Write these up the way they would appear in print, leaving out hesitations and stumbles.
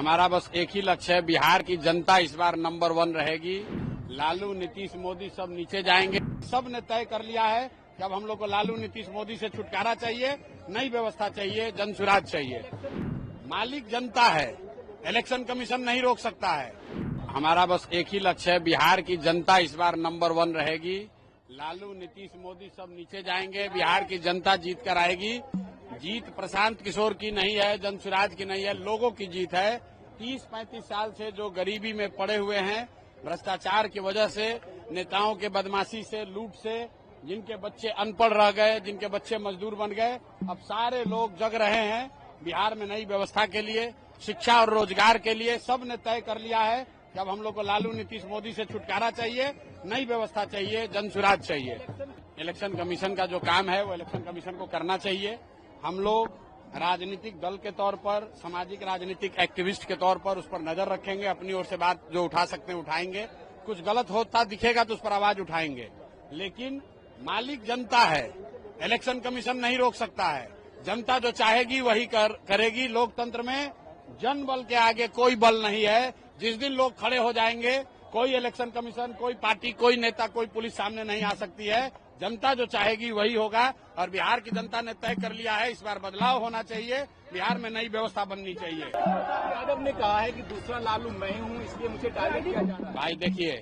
हमारा बस एक ही लक्ष्य है, बिहार की जनता इस बार नंबर 1 रहेगी। लालू, नीतीश, मोदी सब नीचे जाएंगे। सब ने तय कर लिया है कि अब हम लोग को लालू, नीतीश, मोदी से छुटकारा चाहिए, नई व्यवस्था चाहिए, जनसुराज चाहिए। मालिक जनता है, इलेक्शन कमीशन नहीं रोक सकता है। हमारा बस एक ही लक्ष्य है, बिहार की जनता इस बार नंबर 1 रहेगी। लालू, नीतीश, मोदी सब नीचे जाएंगे, बिहार की जनता जीत कर आएगी। जीत प्रशांत किशोर की नहीं है, जनसुराज की नहीं है, लोगों की जीत है। 30-35 साल से जो गरीबी में पड़े हुए हैं, भ्रष्टाचार की वजह से, नेताओं के बदमाशी से, लूट से, जिनके बच्चे अनपढ़ रह गए, जिनके बच्चे मजदूर बन गए, अब सारे लोग जग रहे हैं बिहार में नई व्यवस्था के लिए, शिक्षा और रोजगार के लिए। सब ने तय कर लिया है कि अब हम लोग को लालू, नीतीश, मोदी से छुटकारा चाहिए, नई व्यवस्था चाहिए, जनसुराज चाहिए। इलेक्शन कमीशन का जो काम है वो इलेक्शन कमीशन को करना चाहिए। हम लोग राजनीतिक दल के तौर पर, सामाजिक राजनीतिक एक्टिविस्ट के तौर पर उस पर नजर रखेंगे, अपनी ओर से बात जो उठा सकते हैं उठाएंगे, कुछ गलत होता दिखेगा तो उस पर आवाज उठाएंगे। लेकिन मालिक जनता है, इलेक्शन कमीशन नहीं रोक सकता है। जनता जो चाहेगी वही करेगी। लोकतंत्र में जन बल के आगे कोई बल नहीं है। जिस दिन लोग खड़े हो जाएंगे, कोई इलेक्शन कमीशन, कोई पार्टी, कोई नेता, कोई पुलिस सामने नहीं आ सकती है। जनता जो चाहेगी वही होगा और बिहार की जनता ने तय कर लिया है, इस बार बदलाव होना चाहिए, बिहार में नई व्यवस्था बननी चाहिए। यादव ने कहा है कि दूसरा लालू मैं हूं, इसलिए मुझे टारगेट किया जा रहा है। भाई देखिए,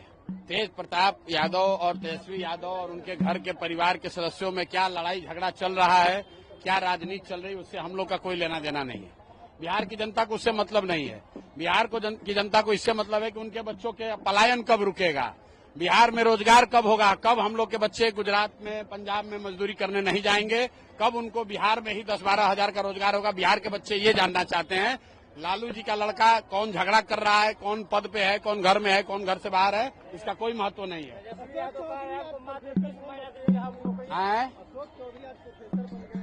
तेज प्रताप यादव और तेजस्वी यादव और उनके घर के परिवार के सदस्यों में क्या लड़ाई झगड़ा चल रहा है, क्या राजनीति चल रही है, उससे हम लोग का कोई लेना देना नहीं है। बिहार की जनता को उससे मतलब नहीं है। बिहार की जनता को इससे मतलब है कि उनके बच्चों के पलायन कब रुकेगा, बिहार में रोजगार कब होगा, कब हम लोग के बच्चे गुजरात में, पंजाब में मजदूरी करने नहीं जाएंगे, कब उनको बिहार में ही 10-12 हजार का रोजगार होगा। बिहार के बच्चे ये जानना चाहते हैं। लालू जी का लड़का कौन झगड़ा कर रहा है, कौन पद पे है, कौन घर में है, कौन घर से बाहर है, इसका कोई महत्व नहीं है।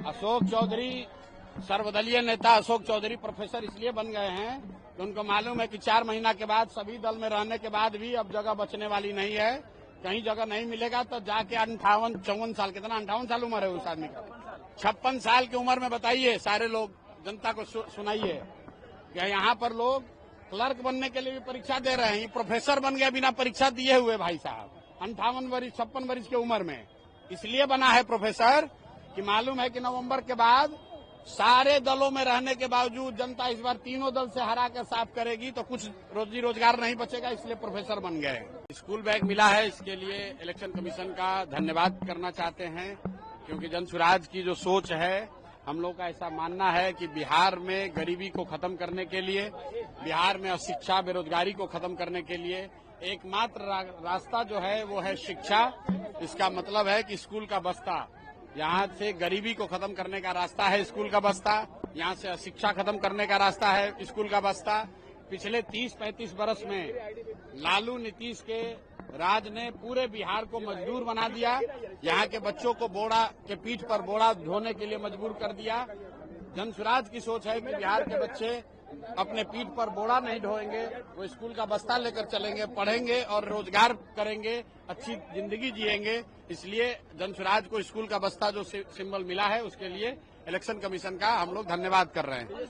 अशोक चौधरी, सर्वदलीय नेता अशोक चौधरी प्रोफेसर इसलिए बन गए हैं कि उनको मालूम है कि 4 महीना के बाद, सभी दल में रहने के बाद भी अब जगह बचने वाली नहीं है, कहीं जगह नहीं मिलेगा। तो जाके 58-54 साल, कितना 58 साल उम्र है उस आदमी का, 56 साल की उम्र में बताइए, सारे लोग जनता को सुनाइए कि यहाँ पर लोग क्लर्क बनने के लिए भी परीक्षा दे रहे हैं। ये प्रोफेसर बन गया बिना परीक्षा दिए हुए भाई साहब, 58 वर्ष 56 वर्ष की उम्र में। इसलिए बना है प्रोफेसर कि मालूम है कि नवंबर के बाद सारे दलों में रहने के बावजूद जनता इस बार तीनों दल से हरा कर साफ करेगी, तो कुछ रोजी रोजगार नहीं बचेगा, इसलिए प्रोफेसर बन गए। स्कूल बैग मिला है, इसके लिए इलेक्शन कमीशन का धन्यवाद करना चाहते हैं, क्योंकि जनसुराज की जो सोच है, हम लोग का ऐसा मानना है कि बिहार में गरीबी को खत्म करने के लिए, बिहार में अशिक्षा, बेरोजगारी को खत्म करने के लिए एकमात्र रास्ता जो है वो है शिक्षा। इसका मतलब है कि स्कूल का बस्ता, यहाँ से गरीबी को खत्म करने का रास्ता है स्कूल का बस्ता, यहाँ से शिक्षा खत्म करने का रास्ता है स्कूल का बस्ता। पिछले 30-35 वर्ष में लालू, नीतीश के राज ने पूरे बिहार को मजदूर बना दिया। यहाँ के बच्चों को बोड़ा के पीठ पर बोड़ा ढोने के लिए मजबूर कर दिया। जनसुराज की सोच है कि बिहार के बच्चे अपने पीठ पर बोड़ा नहीं ढोएंगे, वो स्कूल का बस्ता लेकर चलेंगे, पढ़ेंगे और रोजगार करेंगे, अच्छी जिंदगी जिएंगे। इसलिए जनसुराज को स्कूल का बस्ता जो सिंबल मिला है, उसके लिए इलेक्शन कमीशन का हम लोग धन्यवाद कर रहे हैं।